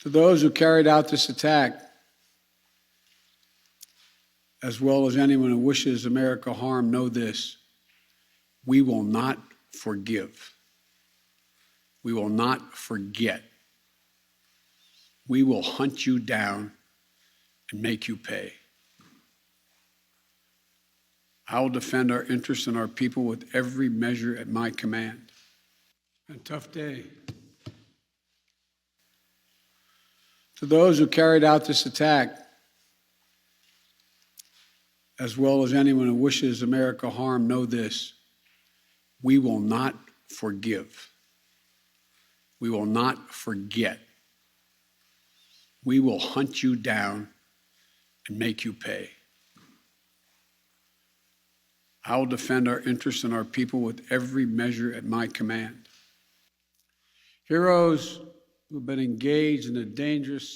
To those who carried out this attack, as well as anyone who wishes America harm, know this: we will not forgive. We will not forget. We will hunt you down and make you pay. I will defend our interests and our people with every measure at my command. A tough day. To those who carried out this attack, as well as anyone who wishes America harm, know this: we will not forgive. We will not forget. We will hunt you down and make you pay. I will defend our interests and our people with every measure at my command. Heroes who have been engaged in a dangerous